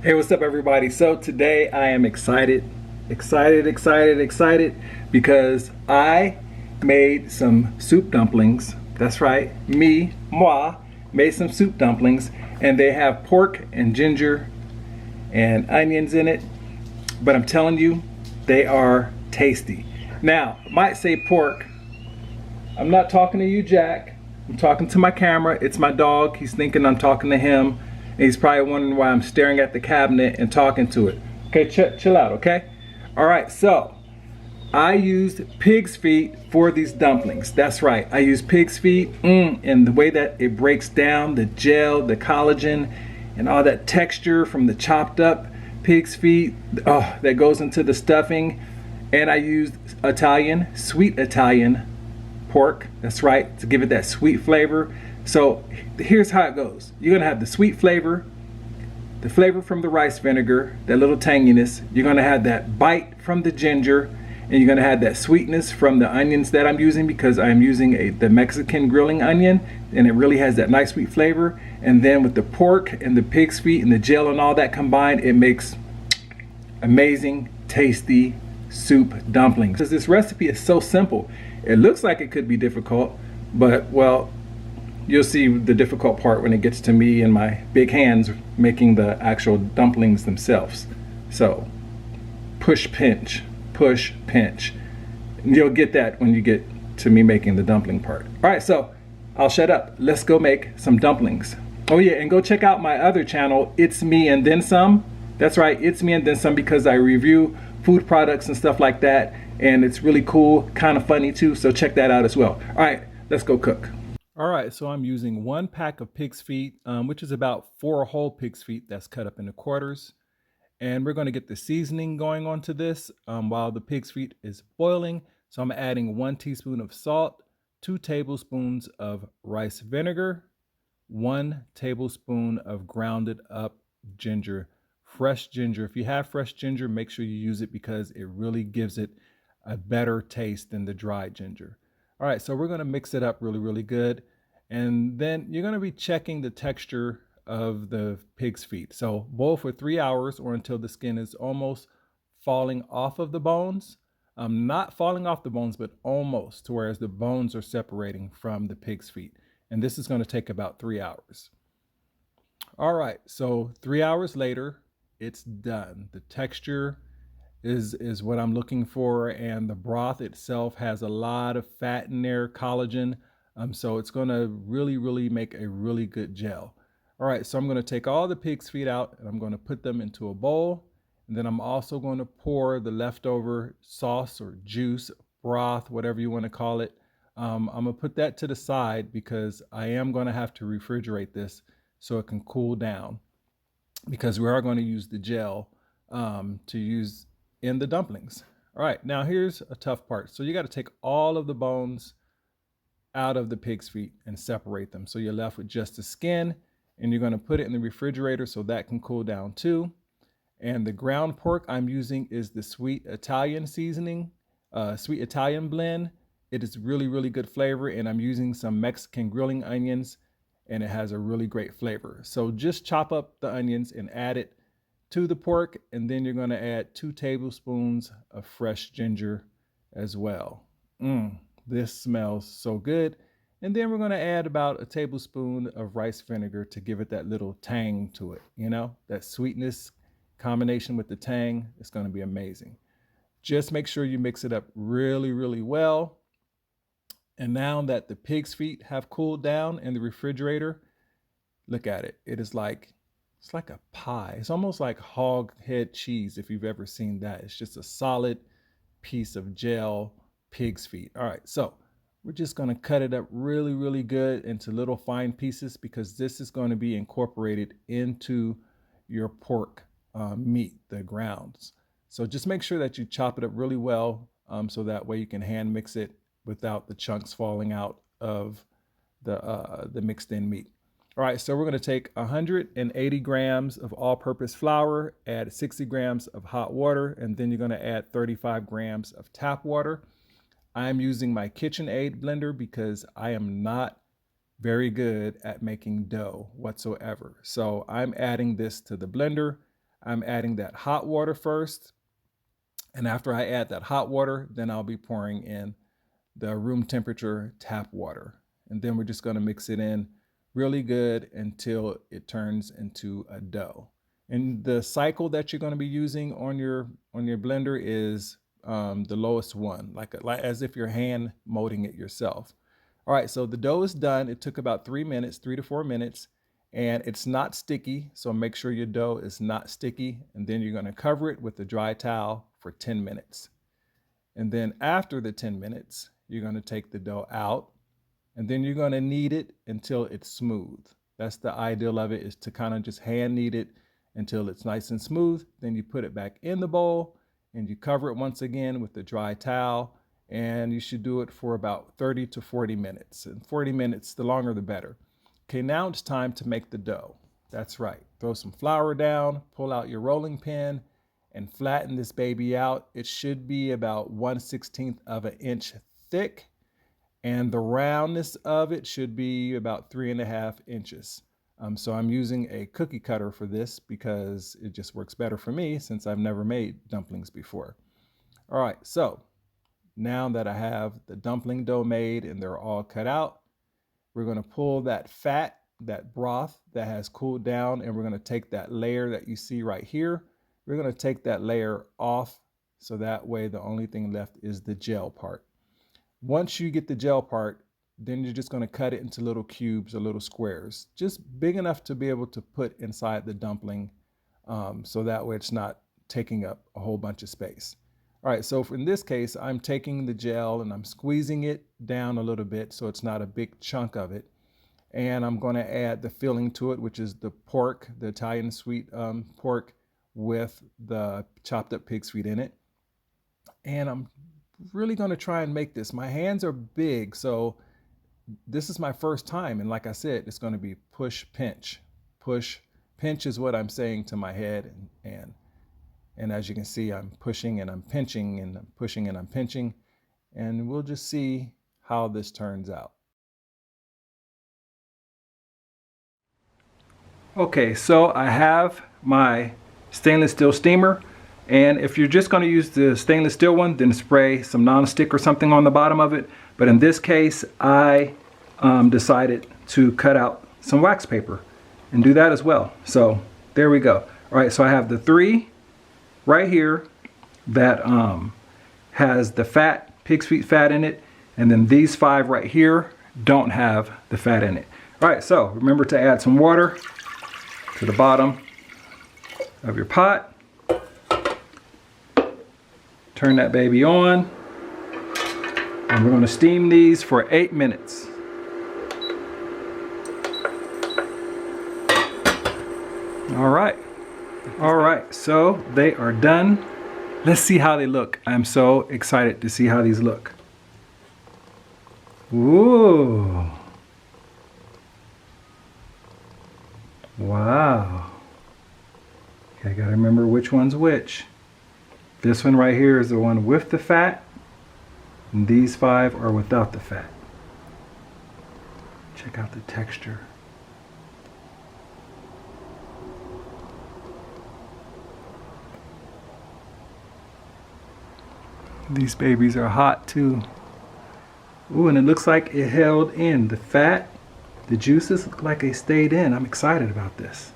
Hey, what's up, everybody? So today I am excited because I made some soup dumplings. That's right, moi, made some soup dumplings, and they have pork and ginger and onions in it. But I'm telling you, they are tasty. Now, I might say pork. I'm not talking to you, Jack. I'm talking to my camera. It's my dog. He's thinking I'm talking to him. And he's probably wondering why I'm staring at the cabinet and talking to it. Okay, chill out, okay? All right, so I used pig's feet for these dumplings. That's right, I used pig's feet, and the way that it breaks down, the gel, the collagen, and all that texture from the chopped up pig's feet, that goes into the stuffing. And I used sweet Italian pork, that's right, to give it that sweet flavor. So here's how it goes. You're gonna have the sweet flavor, the flavor from the rice vinegar, that little tanginess. You're gonna have that bite from the ginger, and you're gonna have that sweetness from the onions that I'm using, because I'm using the Mexican grilling onion, and it really has that nice sweet flavor. And then with the pork and the pig's feet and the gel and all that combined, it makes amazing, tasty soup dumplings. Because this recipe is so simple. It looks like it could be difficult, but well, you'll see the difficult part when it gets to me and my big hands making the actual dumplings themselves. So push, pinch, push, pinch. And you'll get that when you get to me making the dumpling part. All right, so I'll shut up. Let's go make some dumplings. Oh yeah, and go check out my other channel, It's Me and Then Some. That's right, It's Me and Then Some, because I review food products and stuff like that, and it's really cool, kind of funny too, so check that out as well. All right, let's go cook. All right, so I'm using 1 pack of pig's feet, which is about 4 whole pig's feet that's cut up into quarters. And we're going to get the seasoning going onto this while the pig's feet is boiling. So I'm adding 1 teaspoon of salt, 2 tablespoons of rice vinegar, 1 tablespoon of grounded up ginger, fresh ginger. If you have fresh ginger, make sure you use it, because it really gives it a better taste than the dried ginger. All right, so we're going to mix it up really good. And then you're going to be checking the texture of the pig's feet. So boil for 3 hours, or until the skin is almost falling off of the bones. Not falling off the bones, but almost, to whereas the bones are separating from the pig's feet. And this is going to take about 3 hours. All right, so 3 hours later, it's done. The texture is what I'm looking for, and the broth itself has a lot of fat in there, collagen, so it's going to really make a really good gel. All right, so I'm going to take all the pig's feet out, and I'm going to put them into a bowl, and then I'm also going to pour the leftover sauce or juice, broth, whatever you want to call it. I'm going to put that to the side, because I am going to have to refrigerate this so it can cool down, because we are going to use the gel to use in the dumplings. All right, now here's a tough part. So you got to take all of the bones out of the pig's feet and separate them. So you're left with just the skin, and you're going to put it in the refrigerator so that can cool down too. And the ground pork I'm using is the sweet Italian seasoning, sweet Italian blend. It is really good flavor, and I'm using some Mexican grilling onions, and it has a really great flavor. So just chop up the onions and add it to the pork, and then you're going to add 2 tablespoons of fresh ginger as well. This smells so good. And then we're going to add about 1 tablespoon of rice vinegar to give it that little tang to it. You know, that sweetness combination with the tang is going to be amazing. Just make sure you mix it up really well. And now that the pig's feet have cooled down in the refrigerator, look at it. It's like a pie. It's almost like hog head cheese, if you've ever seen that. It's just a solid piece of gel pig's feet. All right, so we're just going to cut it up really good into little fine pieces, because this is going to be incorporated into your pork meat, the grounds. So just make sure that you chop it up really well, so that way you can hand mix it without the chunks falling out of the mixed in meat. All right, so we're going to take 180 grams of all-purpose flour, add 60 grams of hot water, and then you're going to add 35 grams of tap water. I'm using my KitchenAid blender because I am not very good at making dough whatsoever. So I'm adding this to the blender. I'm adding that hot water first. And after I add that hot water, then I'll be pouring in the room temperature tap water. And then we're just going to mix it in really good until it turns into a dough. And the cycle that you're going to be using on your blender is the lowest one, like as if you're hand molding it yourself. All right, so the dough is done. It took about 3 minutes, 3 to 4 minutes, and it's not sticky. So make sure your dough is not sticky. And then you're going to cover it with a dry towel for 10 minutes. And then after the 10 minutes, you're going to take the dough out, and then you're going to knead it until it's smooth. That's the ideal of it, is to kind of just hand knead it until it's nice and smooth. Then you put it back in the bowl and you cover it once again with the dry towel, and you should do it for about 30 to 40 minutes. And 40 minutes, the longer the better. Okay, now it's time to make the dough. That's right. Throw some flour down, pull out your rolling pin, and flatten this baby out. It should be about 1/16 of an inch thick, and the roundness of it should be about 3.5 inches. So I'm using a cookie cutter for this because it just works better for me since I've never made dumplings before. All right, so now that I have the dumpling dough made and they're all cut out, we're going to pull that fat, that broth that has cooled down, and we're going to take that layer that you see right here. We're going to take that layer off, so that way the only thing left is the gel part. Once you get the gel part, then you're just going to cut it into little cubes or little squares, just big enough to be able to put inside the dumpling, so that way it's not taking up a whole bunch of space. All right, so in this case, I'm taking the gel and I'm squeezing it down a little bit so it's not a big chunk of it. And I'm going to add the filling to it, which is the pork, the Italian sweet pork with the chopped up pig's feet in it. And I'm really going to try and make this. My hands are big, so this is my first time. And like I said, it's going to be push, pinch. Push, pinch is what I'm saying to my head. And as you can see, I'm pushing and I'm pinching and I'm pushing and I'm pinching. And we'll just see how this turns out. Okay, so I have my stainless steel steamer. And if you're just going to use the stainless steel one, then spray some nonstick or something on the bottom of it. But in this case, I decided to cut out some wax paper and do that as well. So there we go. All right, so I have the 3 right here that has the fat, pig's feet fat in it. And then these 5 right here don't have the fat in it. All right, so remember to add some water to the bottom of your pot. Turn that baby on, and we're going to steam these for 8 minutes. All right, so they are done. Let's see how they look. I'm so excited to see how these look. Ooh. Wow. Okay, I gotta remember which one's which. This one right here is the one with the fat, and these 5 are without the fat. Check out the texture. These babies are hot too. Ooh, and it looks like it held in. The fat, the juices look like they stayed in. I'm excited about this.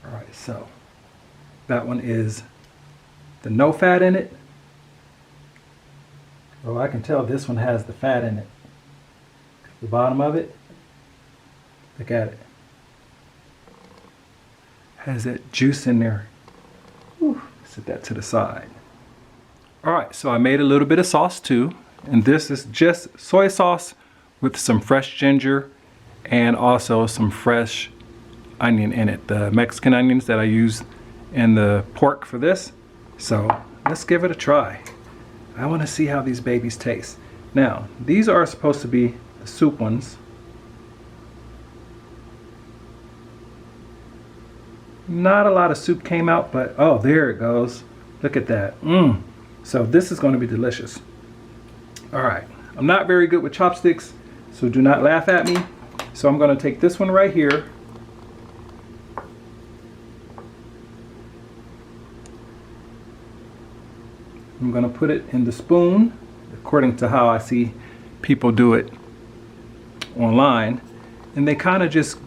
All right, so that one is the no fat in it. Oh, I can tell this one has the fat in it. The bottom of it, look at it. Has that juice in there. Whew, set that to the side. All right, so I made a little bit of sauce too. And this is just soy sauce with some fresh ginger and also some fresh onion in it. The Mexican onions that I use in the pork for this. So let's give it a try. I want to see how these babies taste. Now, these are supposed to be the soup ones. Not a lot of soup came out, but oh, there it goes. Look at that. So this is going to be delicious. All right, I'm not very good with chopsticks, so do not laugh at me. So I'm going to take this one right here, I'm going to put it in the spoon according to how I see people do it online, and they kind of just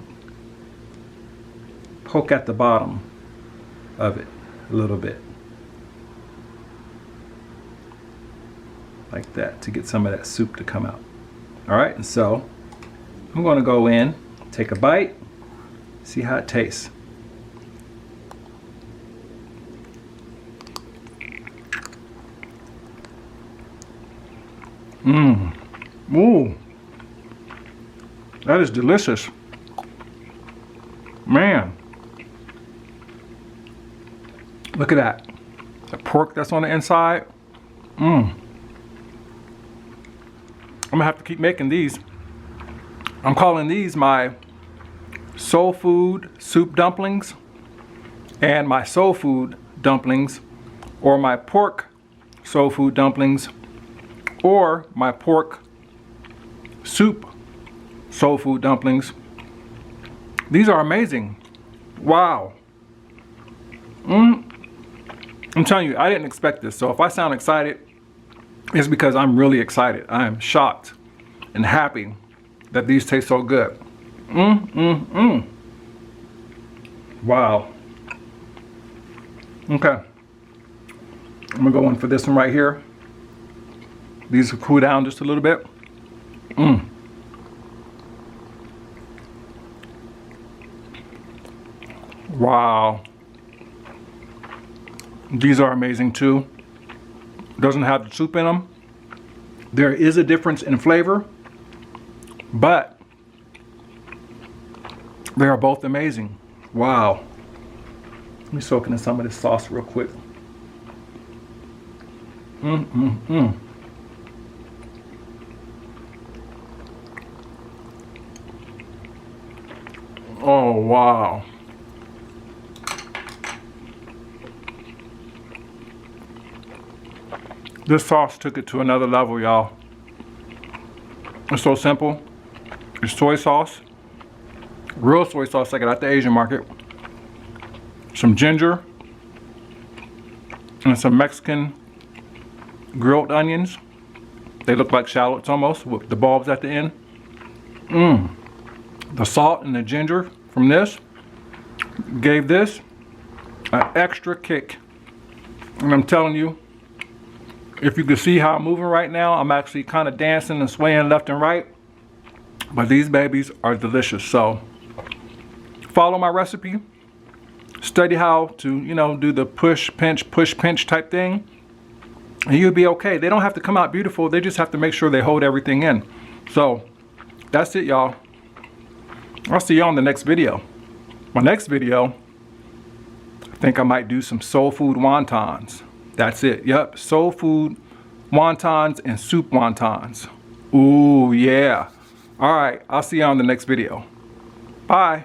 poke at the bottom of it a little bit like that to get some of that soup to come out. Alright, and so I'm going to go in, take a bite, see how it tastes. Ooh, that is delicious. Man, look at that. The pork that's on the inside. I'm gonna have to keep making these. I'm calling these my Soulfood Soup Dumplings and my Soulfood Dumplings, or my pork Soulfood Dumplings, or my pork soup Soulfood Dumplings. These are amazing. Wow. I'm telling you, I didn't expect this. So if I sound excited, it's because I'm really excited. I am shocked and happy that these taste so good. Wow. Okay. I'm gonna go in for this one right here. These will cool down just a little bit. Wow. These are amazing too. Doesn't have the soup in them. There is a difference in flavor, but they are both amazing. Wow. Let me soak in some of this sauce real quick. Oh, wow. This sauce took it to another level, y'all. It's so simple. It's soy sauce. Real soy sauce I got at the Asian market. Some ginger. And some Mexican grilled onions. They look like shallots almost, with the bulbs at the end. The salt and the ginger from this gave this an extra kick. And I'm telling you, if you can see how I'm moving right now, I'm actually kind of dancing and swaying left and right. But these babies are delicious. So follow my recipe. Study how to, you know, do the push, pinch type thing. And you'll be okay. They don't have to come out beautiful. They just have to make sure they hold everything in. So that's it, y'all. I'll see you on the next video. My next video, I think I might do some soul food wontons. That's it. Yep, soul food wontons and soup wontons. Ooh, yeah. All right, I'll see you on the next video. Bye.